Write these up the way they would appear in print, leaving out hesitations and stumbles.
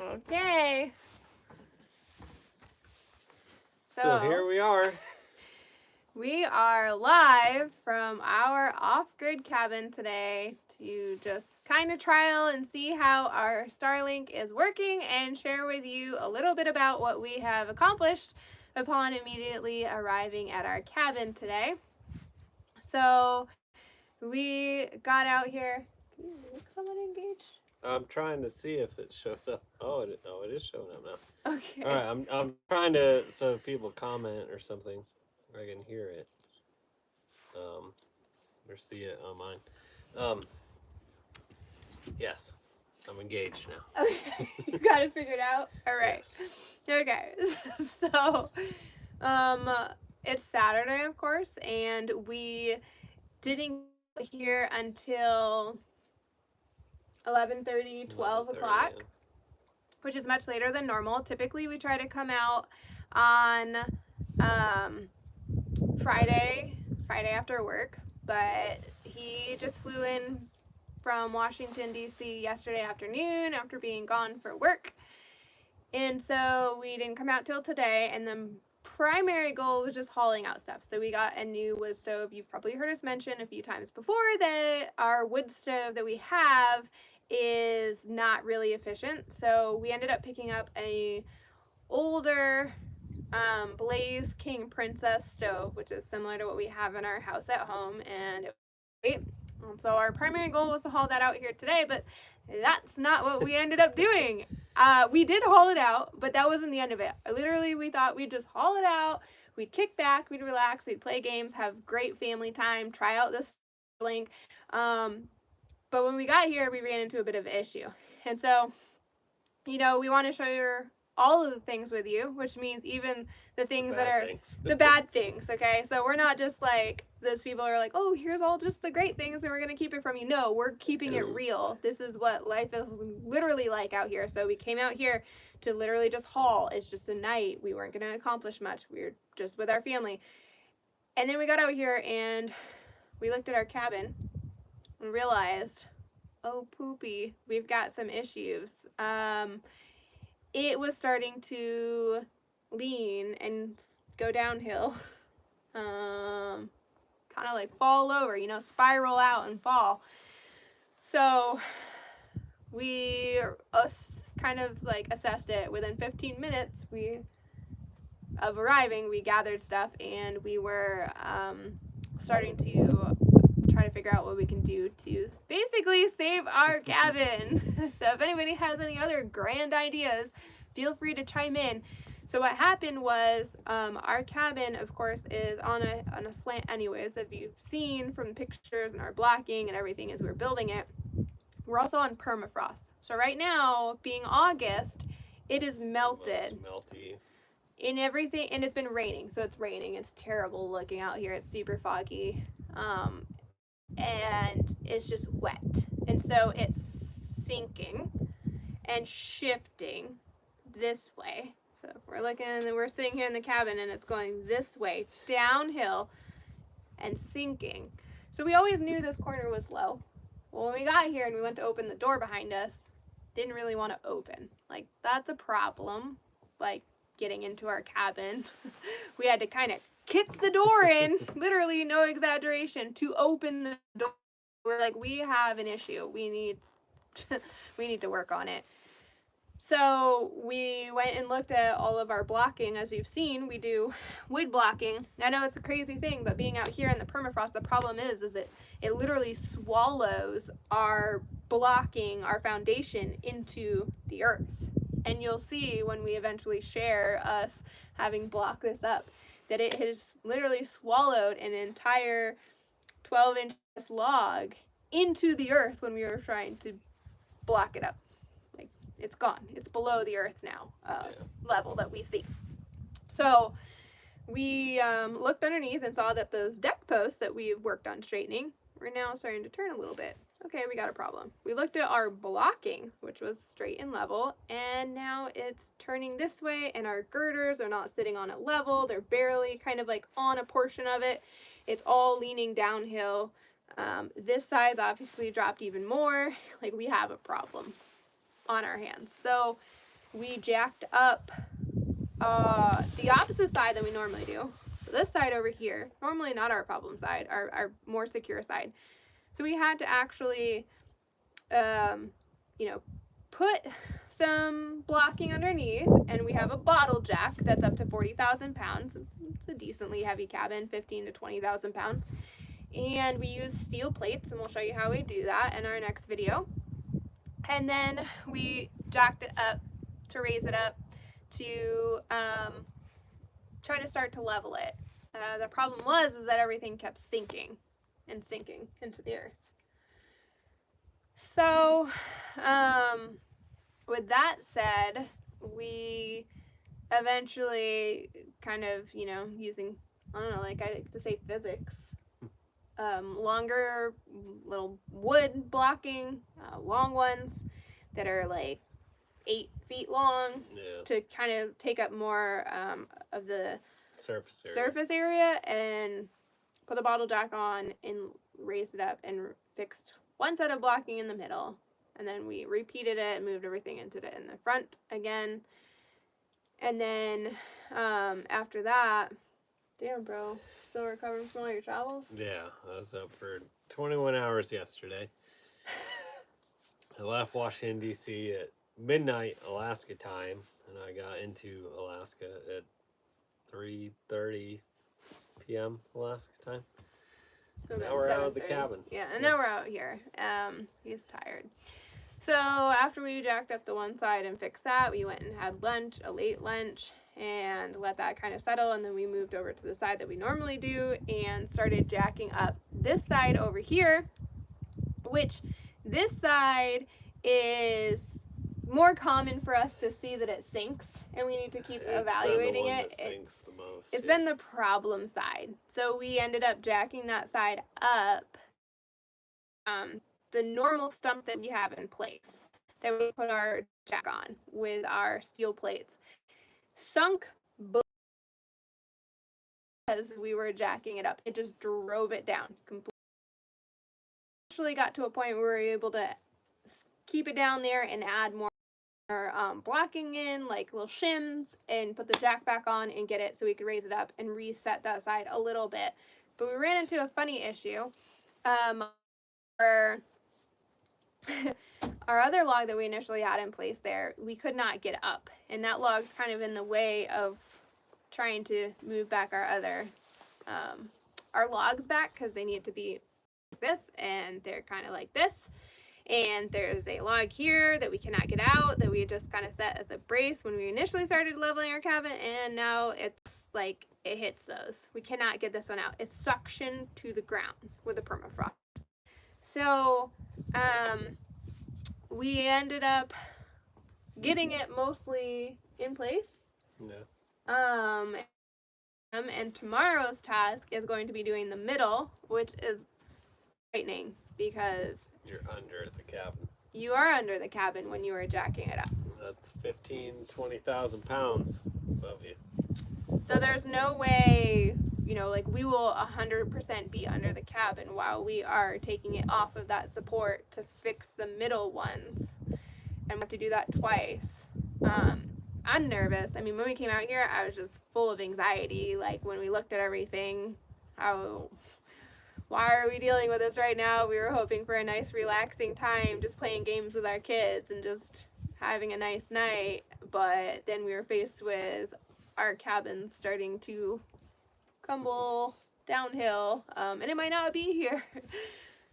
Okay. So here we are. We are live from our off-grid cabin today to just kind of trial and see how our Starlink is working and share with you a little bit about what we have accomplished upon immediately arriving at our cabin today. So we got out here. Can you someone engaged? I'm trying to see if it shows up. Oh, it is showing up now. Okay. All right, I'm trying to so if people comment or something, I can hear it. Um, or see it on mine. Um, yes, I'm engaged now. Okay. You got it figured out. All right. Yes. Okay. So, um, it's Saturday, of course, and we didn't get here until 11:30, 12 11:30. o'clock, which is much later than normal. Typically, we try to come out on um, Friday after work, but he just flew in from Washington, D.C. yesterday afternoon after being gone for work. And so we didn't come out till today. And the primary goal was just hauling out stuff. So we got a new wood stove. You've probably heard us mention a few times before that our wood stove that we have is not really efficient. So we ended up picking up a older Blaze King Princess stove, which is similar to what we have in our house at home, and it was great. And so our primary goal was to haul that out here today, but that's not what we ended up doing. We did haul it out, but that wasn't the end of it. Literally, we thought we'd just haul it out, we'd kick back, we'd relax, we'd play games, have great family time, try out this link. But when we got here, we ran into a bit of an issue. And so, we want to show you all of the things with you, which means even the things that are the bad things, okay? So we're not just like those people are like, oh, here's all just the great things and we're going to keep it from you. No, we're keeping it real. This is what life is literally like out here. So we came out here to literally just haul. It's just a night. We weren't going to accomplish much. We were just with our family. And then we got out here and we looked at our cabin and realized, oh, poopy, we've got some issues. It was starting to lean and go downhill. Kind of like fall over, spiral out and fall. So we kind of like assessed it. Within 15 minutes of arriving, we gathered stuff and we were starting to try to figure out what we can do to basically save our cabin. So if anybody has any other grand ideas, feel free to chime in. So what happened was our cabin, of course, is on a slant anyways, that you've seen from the pictures and our blocking and everything as we're building it. We're also on permafrost. So right now, being August, it is melted. It's melty. And everything, and it's been raining, so it's raining. It's terrible looking out here. It's super foggy. And it's just wet. And so it's sinking and shifting this way. So if we're looking, we're sitting here in the cabin and it's going this way, downhill and sinking. So we always knew this corner was low. Well, when we got here and we went to open the door behind us, didn't really want to open. Like, that's a problem. Like, getting into our cabin. We had to kind of kick the door in, literally, no exaggeration, to open the door. We're like, we have an issue. We need to work on it. So we went and looked at all of our blocking. As you've seen, we do wood blocking. I know it's a crazy thing, but being out here in the permafrost, the problem is it literally swallows our blocking, our foundation, into the earth. And you'll see when we eventually share us having blocked this up that it has literally swallowed an entire 12-inch log into the earth when we were trying to block it up. Like, it's gone. It's below the earth now, level that we see. So we looked underneath and saw that those deck posts that we worked on straightening were now starting to turn a little bit. Okay, we got a problem. We looked at our blocking, which was straight and level, and now it's turning this way, and our girders are not sitting on a level. They're barely kind of like on a portion of it. It's all leaning downhill. This side's obviously dropped even more. Like, we have a problem on our hands. So we jacked up the opposite side that we normally do. So this side over here, normally not our problem side, our more secure side. So we had to actually, you know, put some blocking underneath, and we have a bottle jack that's up to 40,000 pounds. It's a decently heavy cabin, 15 to 20,000 pounds. And we use steel plates, and we'll show you how we do that in our next video. And then we jacked it up to raise it up to try to start to level it. The problem is that everything kept sinking into the earth. So, with that said, we eventually kind of, you know, using, I don't know, like I like to say physics, longer little wood blocking, long ones that are like 8 feet long, to kind of take up more of the surface area, and put the bottle jack on and raised it up and fixed one set of blocking in the middle, and then we repeated it and moved everything into it in the front again. And then after that, damn bro, still recovering from all your travels? Yeah, I was up for 21 hours yesterday. I left Washington, D.C. at midnight Alaska time, and I got into Alaska at 3:30 p.m. Alaska time. So now we're out of the cabin. Yeah, and now we're out here. He's tired. So after we jacked up the one side and fixed that, we went and had lunch, a late lunch, and let that kind of settle. And then we moved over to the side that we normally do and started jacking up this side over here, which this side is more common for us to see that it sinks, and we need to keep evaluating it. Sinks the most. It's been the problem side. So we ended up jacking that side up. The normal stump that we have in place that we put our jack on with our steel plates sunk because we were jacking it up. It just drove it down completely. Actually got to a point where we were able to keep it down there and add more blocking in, like little shims, and put the jack back on and get it so we could raise it up and reset that side a little bit. But we ran into a funny issue. Our other log that we initially had in place there, we could not get up, and that log's kind of in the way of trying to move back our logs back, because they need to be like this, and they're kind of like this. And there's a log here that we cannot get out that we just kind of set as a brace when we initially started leveling our cabin, and now it's like it hits those. We cannot get this one out. It's suctioned to the ground with a permafrost. So we ended up getting it mostly in place. Yeah. And tomorrow's task is going to be doing the middle, which is frightening because you're under the cabin. You are under the cabin when you are jacking it up. That's 20,000 pounds above you. So there's no way, you know, like we will 100% be under the cabin while we are taking it off of that support to fix the middle ones. And we have to do that twice. I'm nervous. I mean, when we came out here, I was just full of anxiety. Like when we looked at everything, why are we dealing with this right now? We were hoping for a nice relaxing time, just playing games with our kids and just having a nice night. But then we were faced with our cabin starting to crumble downhill, and it might not be here.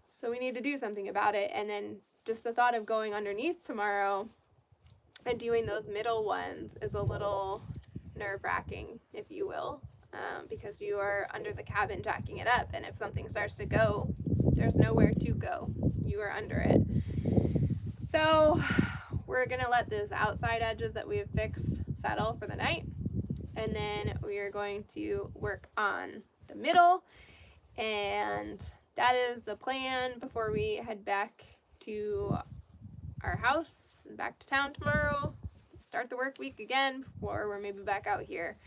So we need to do something about it. And then just the thought of going underneath tomorrow and doing those middle ones is a little nerve-wracking, if you will. Because you are under the cabin jacking it up, and if something starts to go, there's nowhere to go. You are under it. So we're gonna let these outside edges that we have fixed settle for the night, and then we are going to work on the middle, and that is the plan before we head back to our house and back to town tomorrow. Start the work week again before we're maybe back out here.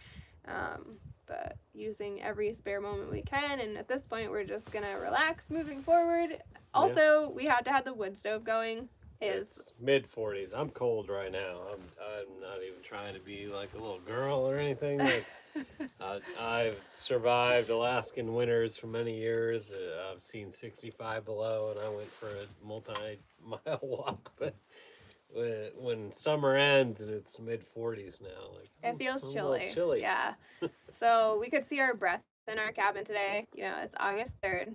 But using every spare moment we can, and at this point we're just gonna relax moving forward. Also, we had to have the wood stove going. is It's mid 40s. I'm cold right now. I'm not even trying to be like a little girl or anything. Like I've survived Alaskan winters for many years. I've seen 65 below, and I went for a multi-mile walk. But when summer ends and it's mid 40s now, like it feels a little chilly. chilly. Yeah. So we could see our breath in our cabin today. You know, it's August 3rd.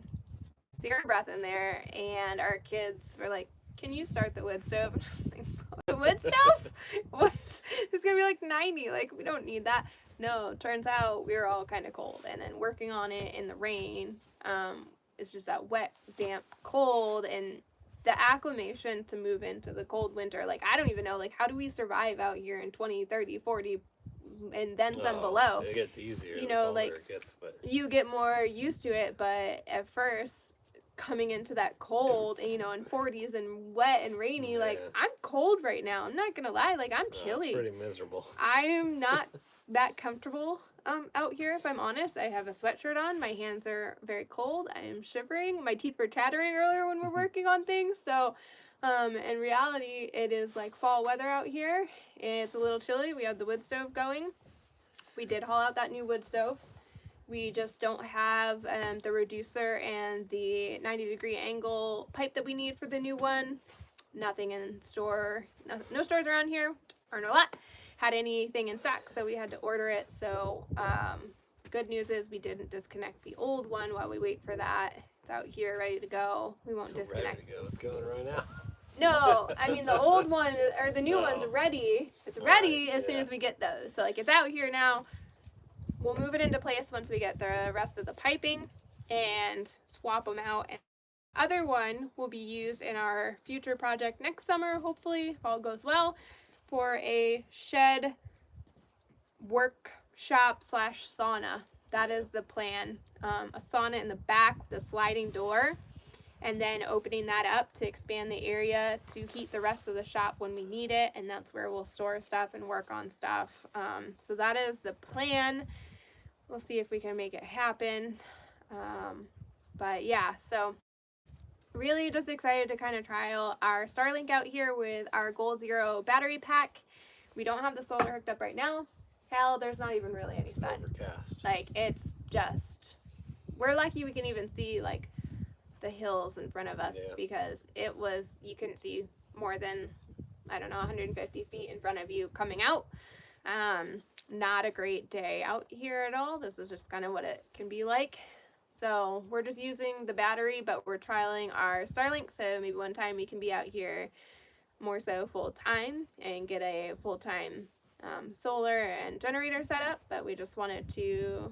See our breath in there, and our kids were like, "Can you start the wood stove?" The wood stove? What? It's gonna be like 90. Like, we don't need that. No, turns out we were all kind of cold, and then working on it in the rain. It's just that wet, damp, cold, and the acclimation to move into the cold winter. Like, I don't even know. Like, how do we survive out here in 20, 30, 40, and then some below? It gets easier. You the know, colder like, it gets, but you get more used to it, but at first coming into that cold and, you know, in 40s and wet and rainy, like, Yeah. I'm cold right now. I'm not gonna lie, like, I'm It's chilly. pretty miserable. I am not that comfortable out here, if I'm honest. I have a sweatshirt on. My hands are very cold. I am shivering. My teeth were chattering earlier when we're working on things. So in reality, it is like fall weather out here. It's a little chilly. We have the wood stove going. We did haul out that new wood stove. We just don't have the reducer and the 90-degree angle pipe that we need for the new one. Nothing in store. No stores around here, aren't a lot, had anything in stock, so we had to order it. So good news is we didn't disconnect the old one while we wait for that. It's out here ready to go. We won't disconnect. Ready to go. It's going right now. No, I mean the old one or the new Oh. one's ready. It's All ready right, as soon yeah. as we get those. So like it's out here now. We'll move it into place once we get the rest of the piping and swap them out. And the other one will be used in our future project next summer, hopefully, if all goes well, for a shed workshop / sauna. That is the plan. A sauna in the back with a sliding door, and then opening that up to expand the area to heat the rest of the shop when we need it, and that's where we'll store stuff and work on stuff. So that is the plan. We'll see if we can make it happen. But yeah, so really just excited to kind of trial our Starlink out here with our Goal Zero battery pack. We don't have the solar hooked up right now. Hell, there's not even really any It's sun. overcast. Like, it's just, we're lucky we can even see like the hills in front of us, Yeah. because it was, you couldn't see more than, I don't know, 150 feet in front of you coming out. Not a great day out here at all. This is just kind of what it can be like. So we're just using the battery, but we're trialing our Starlink. So maybe one time we can be out here more so full time and get a full-time solar and generator set up. But we just wanted to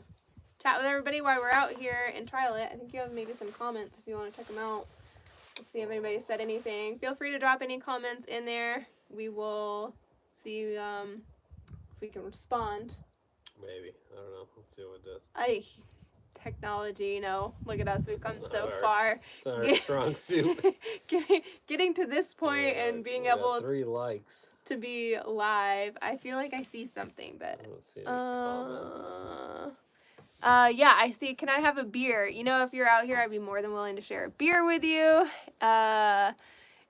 chat with everybody while we're out here and trial it. I think you have maybe some comments if you want to check them out. Let's see if anybody said anything. Feel free to drop any comments in there. We will see if we can respond. Maybe. I don't know. Let's see what it does. Technology, you know, look at us, we've come It's so not our- far. It's not our strong suit. getting to this point and being we got able 3 likes. to be live. I feel like I see something, but I don't see any comments. yeah, I see. Can I have a beer? You know, if you're out here, I'd be more than willing to share a beer with you.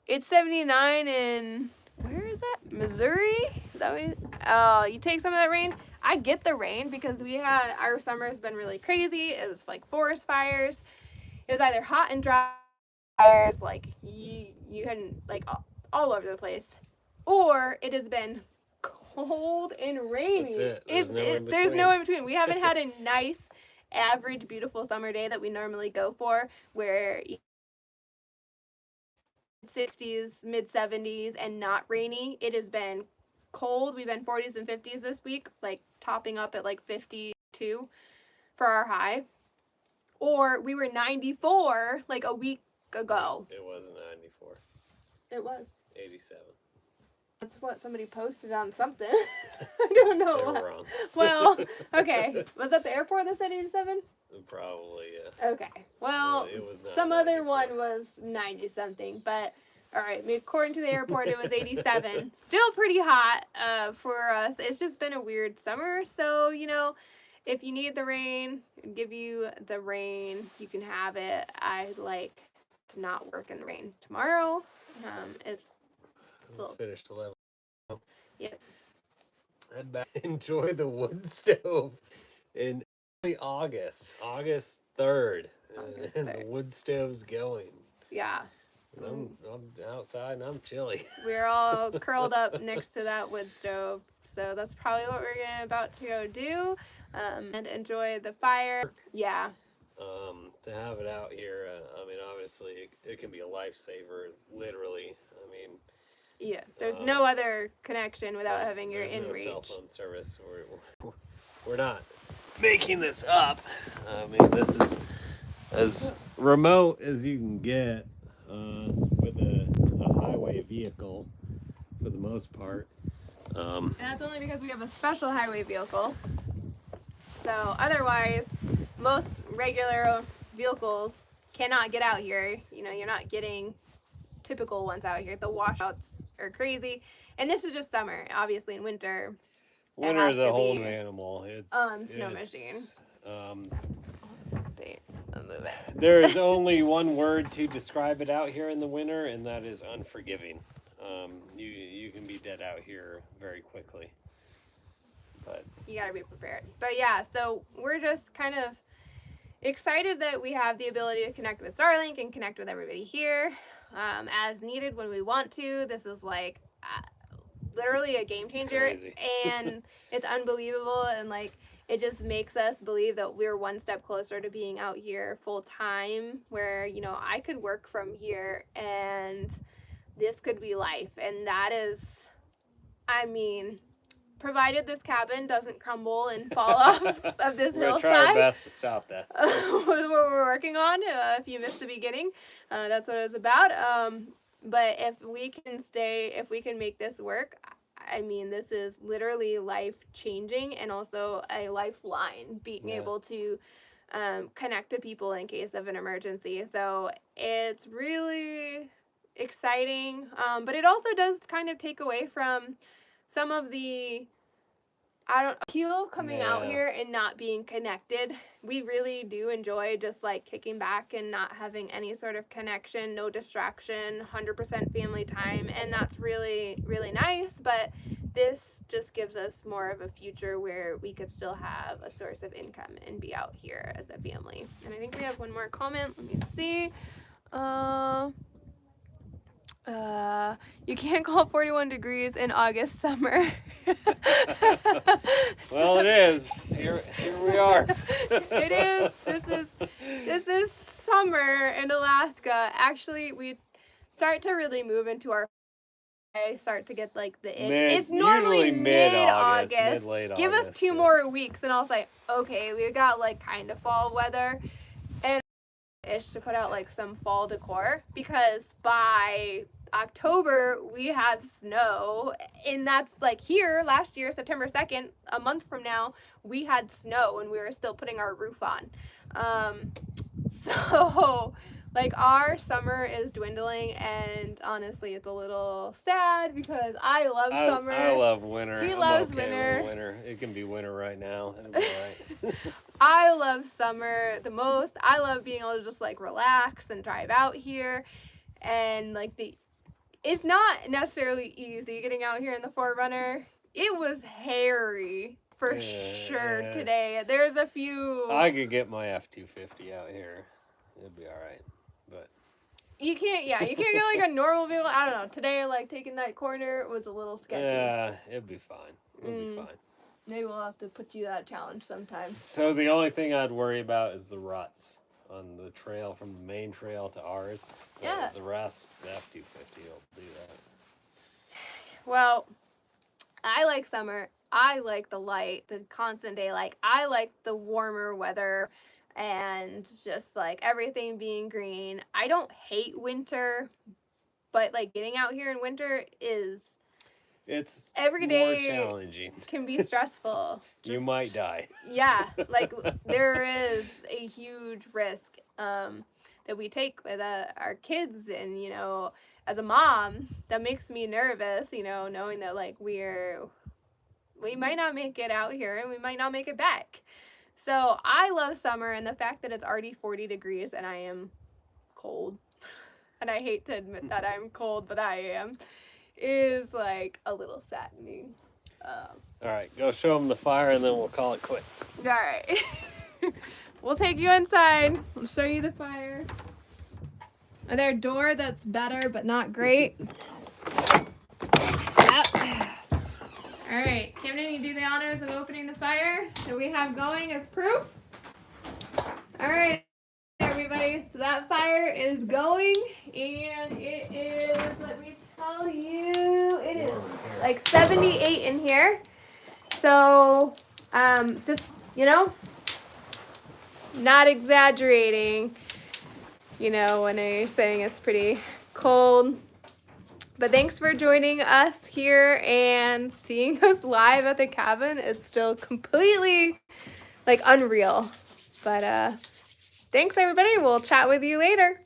It's 79 in, where is that? Missouri? Is that what you take some of that rain? I get the rain because our summer's been really crazy. It was like forest fires. It was either hot and dry fires, like you couldn't, like all over the place, or it has been cold and rainy. That's it. There's no in between. We haven't had a nice, average, beautiful summer day that we normally go for, where 60s, mid 70s, and not rainy. It has been cold. We've been 40s and 50s this week, like topping up at like 52 for our high. Or we were 94 like a week ago. It wasn't 94. It was. 87. That's what somebody posted on something. I don't know They what. were wrong. Well, okay. Was that the airport that said 87? Probably, yeah. Okay. Well, It was not some other 94. one was 90 something, but all right. According to the airport, it was 87. Still pretty hot for us. It's just been a weird summer. So, you know, if you need the rain, give you the rain. You can have it. I'd like to not work in the rain tomorrow. It's So, Finished 11. yep. Head back. Enjoy the wood stove in early August 3rd. August And the 3rd. wood stove's going. Yeah. I'm outside and I'm chilly. We're all curled up next to that wood stove. So that's probably what we're about to go do. And enjoy the fire. Yeah. To have it out here, I mean, obviously, it can be a lifesaver, literally. I mean, Yeah. There's no other connection without there's- having your there's no inReach. cell phone service. We're not making this up. I mean, this is as remote as you can get with a highway vehicle for the most part. And that's only because we have a special highway vehicle. So otherwise, most regular vehicles cannot get out here. You know, you're not getting typical ones out here. The washouts are crazy. And this is just summer. Obviously, in winter, Winter is has a to whole be new animal. It's snow machine. I'll move it. There is only one word to describe it out here in the winter, and that is unforgiving. You can be dead out here very quickly. But You gotta be prepared. But yeah, so we're just kind of excited that we have the ability to connect with Starlink and connect with everybody here as needed when we want to. This is like literally a game changer, crazy. and it's unbelievable, and like it just makes us believe that we're one step closer to being out here full time, where, you know, I could work from here and this could be life. And that is, I mean, provided this cabin doesn't crumble and fall off of this we're gonna try our hillside, best to stop that. what we're working on. If you missed the beginning, that's what it was about. But if we can make this work, I mean, this is literally life changing, and also a lifeline, being able to connect to people in case of an emergency. So it's really exciting, but it also does kind of take away from some of the appeal coming out here and not being connected. We really do enjoy just like kicking back and not having any sort of connection, no distraction, 100% family time, and that's really, really nice. But this just gives us more of a future where we could still have a source of income and be out here as a family. And I think we have one more comment. Let me see. You can't call 41 degrees in August summer. Well, it is. Here we are. It is. This is summer in Alaska. Actually, we start to really move into our. I start to get like the itch. It's normally mid-August, mid-August. mid-late Give us August, 2 more weeks, and I'll say, okay, we've got like kind of fall weather, and itch to put out like some fall decor, because by October we have snow, and that's like here last year, September 2nd, a month from now, we had snow and we were still putting our roof on. So like our summer is dwindling, and honestly it's a little sad because I love summer. I love winter. He I'm loves okay winter. with winter. It can be winter right now. It'll be all right. I love summer the most. I love being able to just like relax and drive out here, and like it's not necessarily easy getting out here in the 4Runner. It was hairy for sure today. There's a few. I could get my F-250 out here. It'd be all right, but you can't get like a normal vehicle. I don't know. Today, like taking that corner was a little sketchy. yeah, it'd be fine. It'd be fine. Maybe we'll have to put you that challenge sometime. So the only thing I'd worry about is the ruts on the trail from the main trail to ours. Yeah. The rest, the F-250 will do that. Well, I like summer. I like the light, the constant daylight. I like the warmer weather and just like everything being green. I don't hate winter, but like getting out here in winter is It's every more day challenging. can be stressful. You might die. Yeah, like there is a huge risk that we take with our kids, and you know, as a mom, that makes me nervous. You know, knowing that like we might not make it out here and we might not make it back. So I love summer, and the fact that it's already 40 degrees and I am cold, and I hate to admit that I'm cold, but I am. is like a little saddening. All right, go show them the fire, and then we'll call it quits. All right. We'll take you inside. We'll show you the fire. Another door that's better but not great. Yep. All right, Camden, you do the honors of opening the fire that we have going as proof. All right, everybody. So that fire is going, and it is, let me tell you, it is like 78 in here. So, just, not exaggerating, when you're saying it's pretty cold. But thanks for joining us here and seeing us live at the cabin. It's still completely like unreal. But thanks everybody. We'll chat with you later.